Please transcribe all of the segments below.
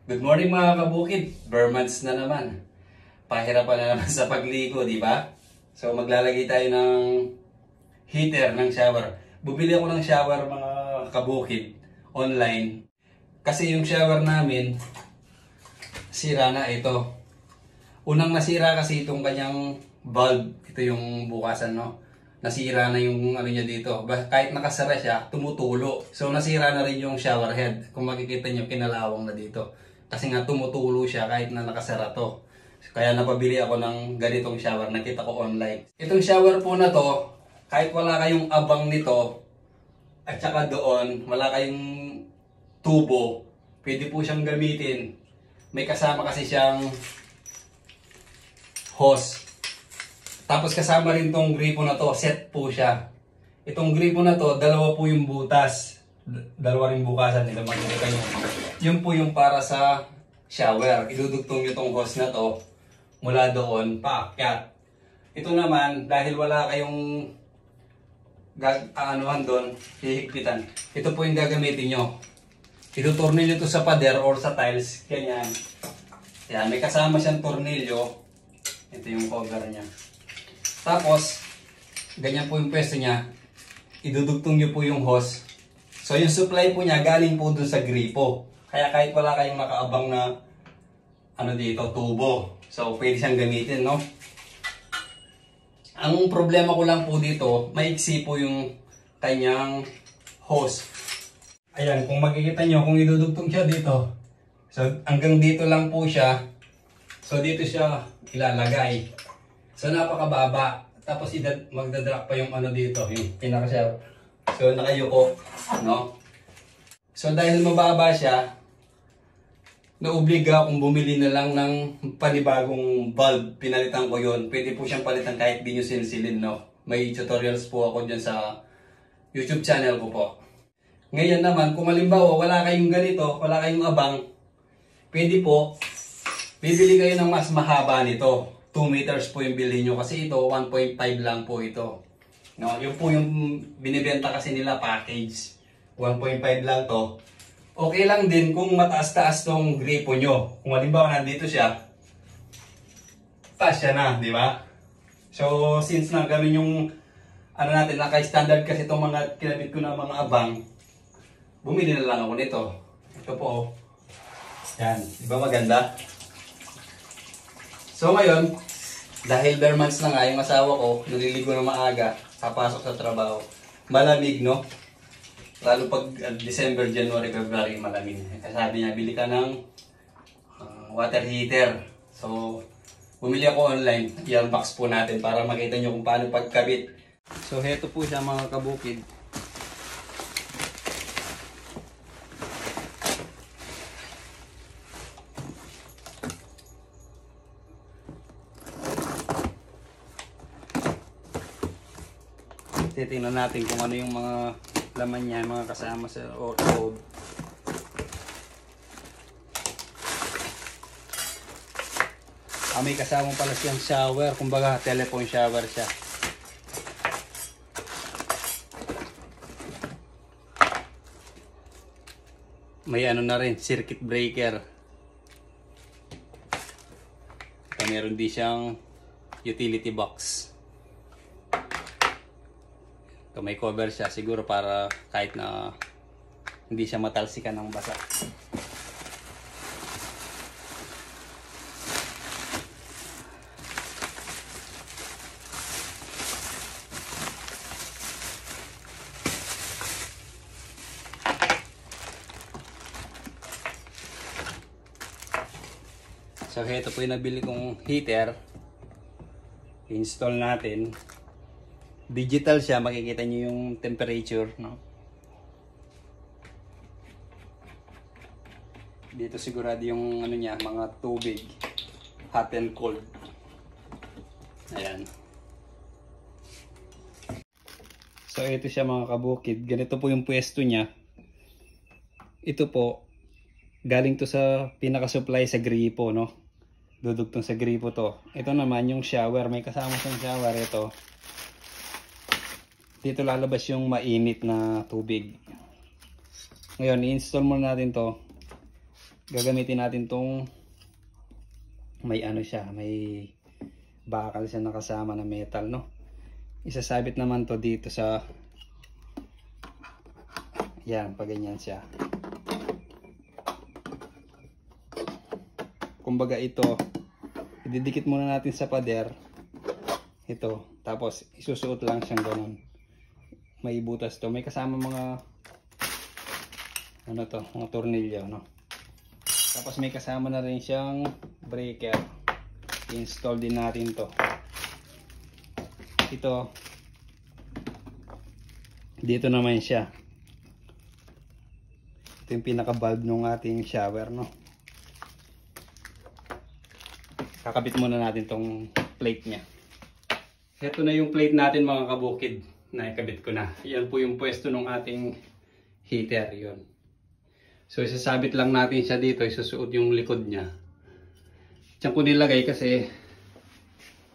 Good morning mga kabukid, Bermans na naman. Pahirapan na naman sa pagligo, di ba? So maglalagay tayo ng heater ng shower. Bumili ako ng shower mga kabukid online. Kasi yung shower namin, sira na ito. Unang nasira kasi itong kanyang bulb. Ito yung bukasan, no? Nasira na yung ano niya dito. Kahit nakasara siya, tumutulo. So nasira na rin yung shower head. Kung makikita niyo, kinalawang na dito. Kasi nga tumutulo siya kahit na nakasara to. Kaya napabili ako ng ganitong shower. Nakita ko online. Itong shower po na to, kahit wala kayong abang nito, at saka doon, wala kayong tubo, pwede po siyang gamitin. May kasama kasi siyang hose. Tapos kasama rin tong gripo na to, set po siya. Itong gripo na to, dalawa po yung butas. Dalawa rin bukasan nila, makikita nyo. Yun po yung para sa shower. Idudugtong nyo tong hose na to mula doon, paakyat. Ito naman, dahil wala kayong aanuhan doon, hihigpitan. Ito po yung gagamitin nyo. Itutornilyo to sa pader or sa tiles, ganyan. Yan, may kasama siyang tornilyo. Ito yung cover niya. Tapos, ganyan po yung pwesto niya. Idudugtong nyo po yung hose. So yung supply po niya galing po dun sa gripo. Kaya kahit wala kayong nakaabang na ano dito, tubo. So pwede siyang gamitin, no? Ang problema ko lang po dito, maiksi po yung kanyang hose. Ayan, kung makikita nyo, kung idudugtong siya dito. So hanggang dito lang po siya. So dito siya ilalagay. So napakababa. Tapos magdadrop pa yung ano dito, yung pinaka-shower. So nakayuko, no? So dahil mababa siya, naobliga akong bumili na lang ng panibagong bulb. Pinalitan ko yon. Pwede po siyang palitan kahit di nyo sinsilin, no? May tutorials po ako dyan sa YouTube channel ko po. Ngayon naman, kung halimbawa wala kayong ganito, wala kayong abang, pwede po, bibili kayo ng mas mahaba nito. 2 meters po yung bilhin nyo kasi ito 1.5 lang po ito. No, yun po yung binibenta kasi nila package. 1.5 lang to. Okay lang din kung mataas-taas tong gripo nyo. Kung halimbawa nandito siya, taas siya na, di ba? So since na ganun yung ano natin, naka-standard kasi itong mga kinabit ko na mga abang, bumili na lang ako nito. Ito po. Yan, di ba maganda? So ngayon, dahil bare months na nga yung asawa ko, naliligo na maaga, papasok sa trabaho. Malamig, no? Lalo pag December, January, February, malamig. Sabi niya, bili ka ng water heater. So, bumili ako online. I-unbox po natin para makita nyo kung paano pagkabit. So, heto po siya mga kabukid. Titingnan natin kung ano yung mga laman niya, mga kasama sa loob. May kasama pala siyang shower, kumbaga telephone shower siya. May ano na rin, circuit breaker. At meron din siyang utility box. May cover siya siguro para kahit na hindi siya matalsikan ng basa. So ito po yung nabili kong heater. I-install natin. Digital siya, makikita nyo yung temperature, no? Dito sigurado yung ano niya, mga tubig, hot and cold. Ayan. So ito siya mga kabukid, ganito po yung pwesto niya. Ito po, galing to sa pinaka-supply sa gripo, no? Dudugtong sa gripo to. Ito naman yung shower, may kasama siyang shower ito. Dito lalabas yung mainit na tubig. Ngayon, i-install muna natin to. gagamitin natin tong may ano siya, may bakal siya nakasama na metal, no. Isasabit naman to dito sa yan, pag ganyan siya. Kumbaga ito, ididikit muna natin sa pader. Ito, tapos isusuot lang siyang ganun. May butas to, may kasama mga ano to, mga tornilyo, no. Tapos may kasama na rin siyang breaker. I-install din natin to. Ito, dito naman siya. Ito yung pinaka valve ng ating shower, no. Kakabit muna natin tong plate nya. Ito na yung plate natin mga kabukid. Naikabit ko na. Yan po yung pwesto ng ating heater, yon. So isasabit lang natin siya dito, isusuot yung likod nya. Diyan ko nilagay kasi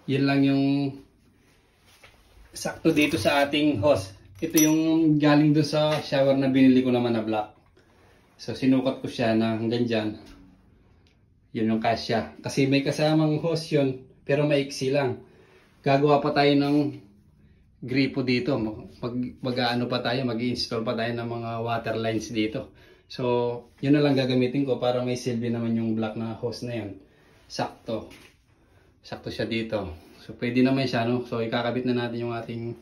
yun lang yung sakto dito sa ating hose. Ito yung galing doon sa shower na binili ko naman na black. So sinukat ko siya na hanggang dyan. Yun yung kasya. Kasi may kasamang hose yun, pero maiksi lang. Gagawa pa tayo ng gripo dito. Mag-ano pa tayo, mag-install pa tayo ng mga water lines dito. So yun na lang gagamitin ko para may silbi naman yung black na hose na yun. Sakto. Sakto siya dito. So pwede naman siya, no? So ikakabit na natin yung ating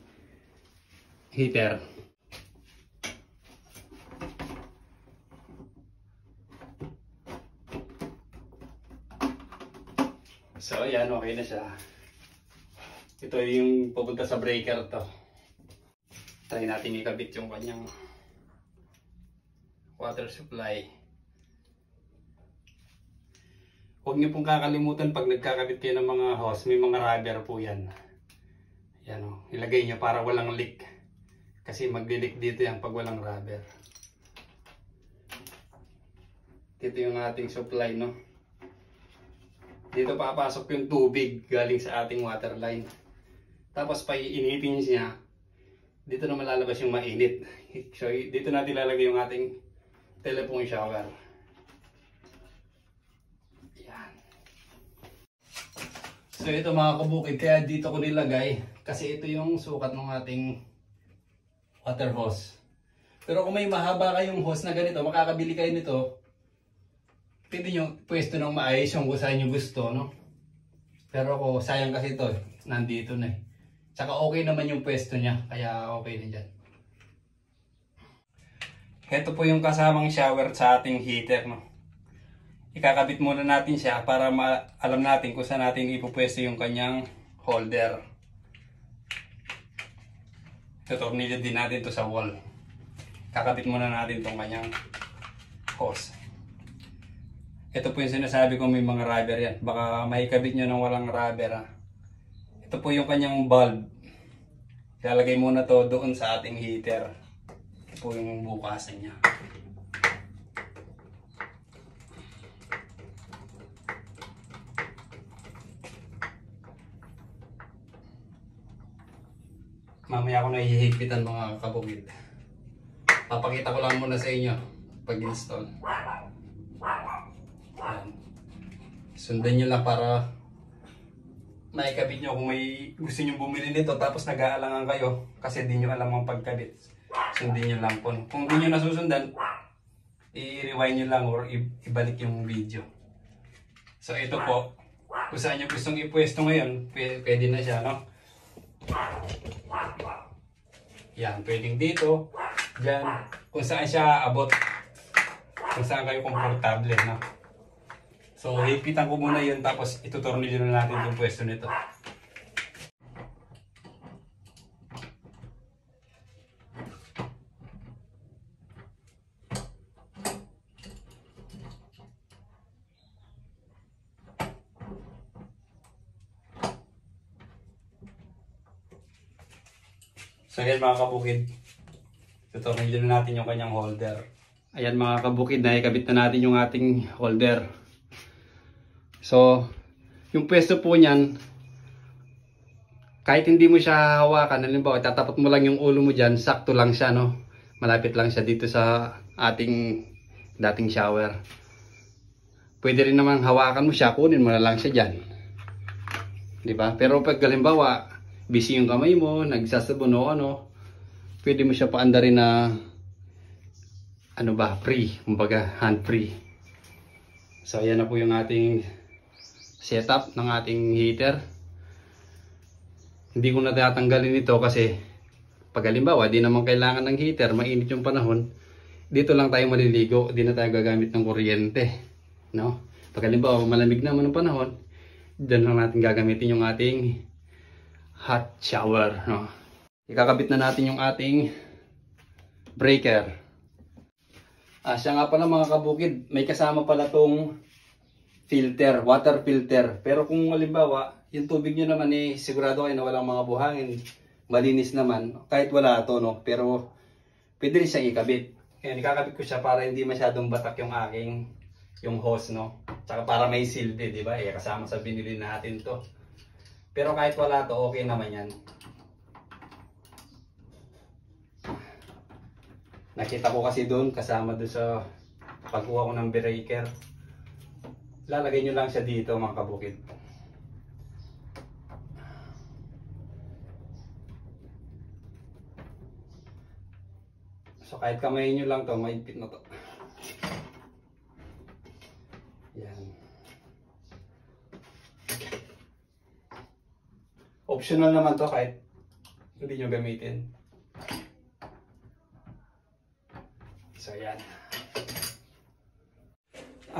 heater. So ayan, okay na siya. Ito yung pupunta sa breaker to. Try natin ikabit yung kanyang water supply. Huwag niyo pong kakalimutan pag nagkakabit kayo ng mga hose, may mga rubber po yan. Yan o, ilagay niyo para walang leak. Kasi magli-leak dito yan pag walang rubber. Dito yung ating supply, no. Dito papasok yung tubig galing sa ating water line. Tapos pa iinitin siya, dito na malalabas yung mainit. So dito natin ilalagay yung ating telephone shower. Yan. So ito mga kabukid, kaya dito ko nilagay kasi ito yung sukat ng ating water hose. Pero kung may mahaba kayong hose na ganito, makakabili kayo nito. Pwede nyo pwesto ng maayos yung kung saan nyo gusto, no? Pero ako, sayang kasi ito, nandito na eh. Tsaka okay naman yung pwesto niya, kaya okay na dyan. Ito po yung kasamang shower sa ating heater, no? Ikakabit muna natin siya para alam natin kung saan natin ipupwesto yung kanyang holder. Tutornilyo din natin to sa wall. Kakabit muna natin tong kanyang hose. Ito po yung sinasabi ko, may mga rubber yan. Baka maikabit nyo ng walang rubber. Ito po yung kanyang bulb. Ilalagay muna to doon sa ating heater. Ito po yung bukasan niya. Mamaya ko na ihihigpitan mga kabukid. Papakita ko lang muna sa inyo pag-install. Sundan nyo lang para maikabit nyo kung may gusto nyo bumili nito tapos nag-aalangan kayo kasi di nyo alam ang pagkabit. Sundin nyo lang po. Kung di nyo nasusundan, i-rewind nyo lang or ibalik yung video. So ito po, kung saan nyo gustong ipwesto ngayon, pwede na siya, no? Yan, pwedeng dito, dyan, kung saan siya abot, kung saan kayo komportable, no? So, higpitan ko muna yun, tapos itutornilyo na natin yung pwesto nito. So, ayan mga kabukid. Itutornilyo na natin yung kanyang holder. Ayan mga kabukid, naikabit na natin yung ating holder. So, yung pwesto po niyan, kahit hindi mo siya hawakan, halimbawa, tatapat mo lang yung ulo mo dyan, sakto lang siya, no? Malapit lang siya dito sa ating dating shower. pwede rin naman hawakan mo siya, kunin mo na lang siya dyan. Diba? Pero pag halimbawa, busy yung kamay mo, nagsasabon o ano, pwede mo siya paandarin na ano ba, free, kumbaga hand free. So ayan na po yung ating setup ng ating heater. Hindi ko na tatanggalin ito kasi pag halimbawa di naman kailangan ng heater, mainit yung panahon, dito lang tayo maliligo, di na tayo gagamit ng kuryente, no? Pag halimbawa malamig naman ang panahon, dyan lang natin gagamitin yung ating hot shower, no? Ikakabit na natin yung ating breaker. Siya nga pala mga kabukid, may kasama pala tong filter, water filter. Pero kung halimbawa, yung tubig nyo naman sigurado kayo na walang mga buhangin, malinis naman, kahit wala to, no? Pero pwede rin siyang ikabit. Ayan, ikakabit ko siya para hindi masyadong batak yung hose, no? Tsaka para may silde, di ba? Kasama sa binili natin to. Pero kahit wala to, okay naman yan. Nakita ko kasi doon, kasama doon sa pagkuha ko ng breaker. Lalagay nyo lang siya dito mga kabukid. So kahit kamay nyo lang to, mahigpit na to. Yan. Optional naman to kahit hindi nyo gamitin. So yan.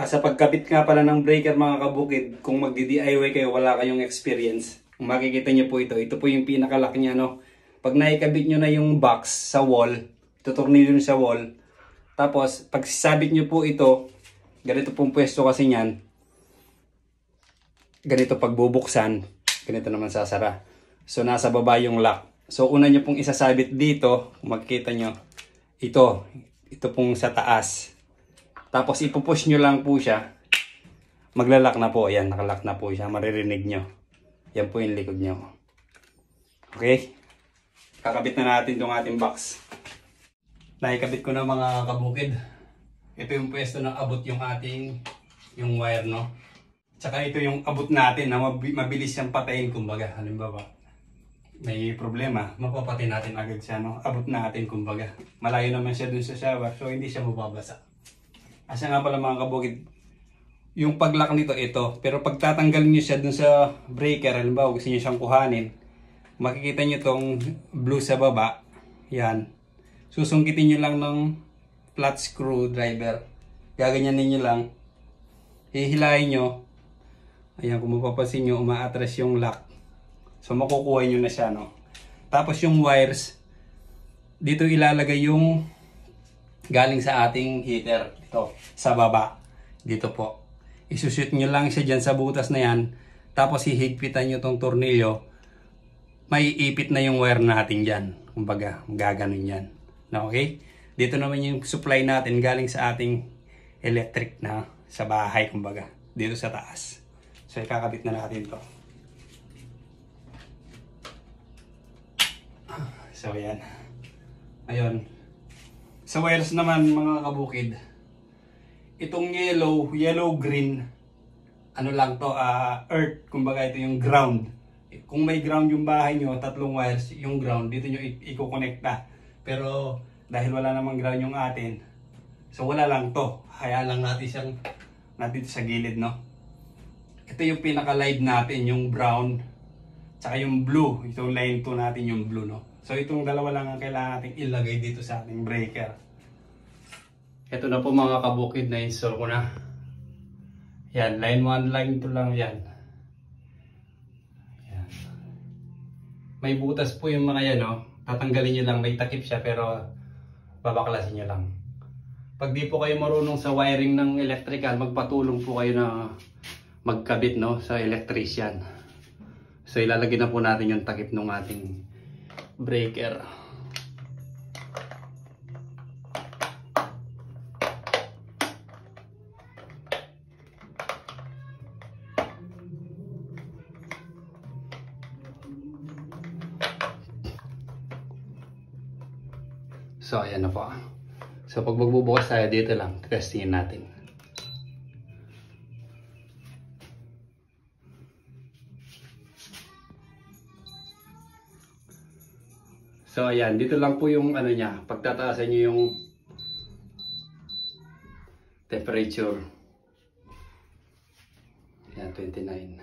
Sa pagkabit nga pala ng breaker mga kabukid, kung magdi-DIY kayo, wala kayong experience, kung makikita nyo po ito po yung pinakalock niya, no? Pag naikabit nyo na yung box sa wall, tutornilyo nyo sa wall, tapos pag sasabit nyo po ito, ganito pong pwesto kasi nyan, ganito pagbubuksan, ganito naman sasara. So nasa baba yung lock. So una nyo pong isasabit dito, kung makikita nyo, ito pong sa taas. Tapos ipupush nyo lang po siya. Maglalak na po. Ayan, nakalock na po siya. Maririnig nyo. Yan po yung likod nyo. Okay? Kakabit na natin itong ating box. Nakikabit ko na mga kabukid. Ito yung pwesto na abot yung yung wire, no? Tsaka ito yung abot natin na mabilis siyang patayin. Kumbaga, halimbawa, may problema, mapapatay natin agad siya, no? Abot natin, kumbaga. Malayo naman siya dun sa shower, so hindi siya mababasa. Asa nga pala mga kabukid, yung pag-lock nito, ito. Pero pag tatanggalin nyo siya dun sa breaker, halimbawa gusto nyo siyang kuhanin, makikita nyo tong blue sa baba. Yan. Susungkitin nyo lang ng flat screw driver. Gaganyanin nyo lang. Hihilahin nyo. Ayan, kung mapapansin nyo, uma-atras yung lock. So makukuha nyo na siya, no? Tapos yung wires, dito ilalagay yung galing sa ating heater. Ito, sa baba. Dito po. Isushoot nyo lang siya dyan sa butas na yan. Tapos hihigpitan nyo tong tornilyo. May ipit na yung wire natin dyan. Kumbaga, gaganon yan. No, okay? Dito naman yung supply natin galing sa ating electric na sa bahay, kumbaga. Dito sa taas. So ikakabit na natin to. So yan. Ayun. Sa wires naman mga kabukid, itong yellow green, ano lang to, earth, kumbaga ito yung ground. Kung may ground yung bahay nyo, tatlong wires, yung ground, dito nyo i-connecta. Pero dahil wala namang ground yung atin, so wala lang to. Hayaan lang natin siyang dito sa gilid, no? Ito yung pinaka-live natin, yung brown, tsaka yung blue. Itong line 2 natin yung blue, no? So itong dalawa lang ang kailangan natin ilagay dito sa ating breaker. Ito na po mga kabukid, na install ko na. Yan, line 1, line 2 lang yan. Yan. May butas po yung mga yan, no? Tatanggalin nyo lang, may takip siya pero babaklasin nyo lang. Pag di po kayo marunong sa wiring ng electrical, magpatulong po kayo na magkabit, no, sa electrician. So ilalagay na po natin yung takip ng ating breaker. So ayan na po. So pag magbubukas tayo dito lang, testingin natin. So ayan, dito lang po yung ano niya, pagtataasan niyo yung temperature. Ayan, 29.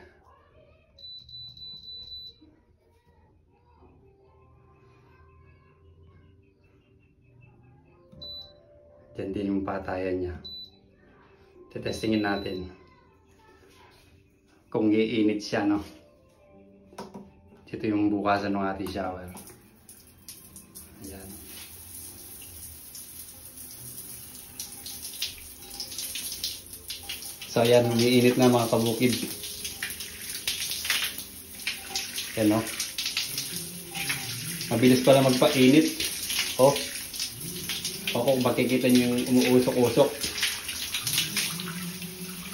Diyan din yung patayan niya. Tetestingin natin kung iinit siya, no? Ito yung bukasan ng ating shower. Ayan. So ayan, umiinit na mga kabukid. Ayan, no? Mabilis pala magpainit. Oh. O kung makikita nyo yung umuusok-usok.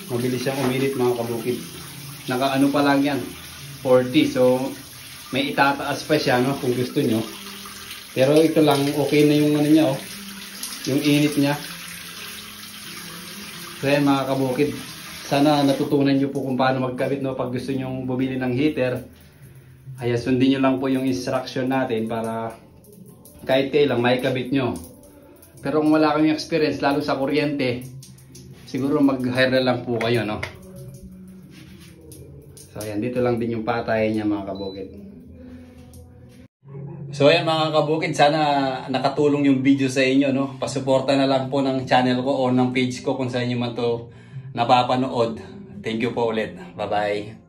Mabilis siyang uminit mga kabukid. Naka-ano pa lang yan, 40. So may itataas pa siya, no, kung gusto nyo. Pero ito lang, okay na yung ano niya, oh. Yung init niya. So yan mga kabukid. Sana natutunan nyo po kung paano magkabit, no, pag gusto nyo bumili ng heater. Ay sundin nyo lang po yung instruction natin para kahit kailang may kabit nyo. Pero kung wala kayong experience, lalo sa kuryente, siguro mag-hire na lang po kayo, no? So ayan, dito lang din yung patayan niya mga kabukid. So ayan mga kabukid, sana nakatulong yung video sa inyo, no? Pasuporta na lang po ng channel ko o ng page ko kung saan nyo man to napapanood. Thank you po ulit. Bye-bye.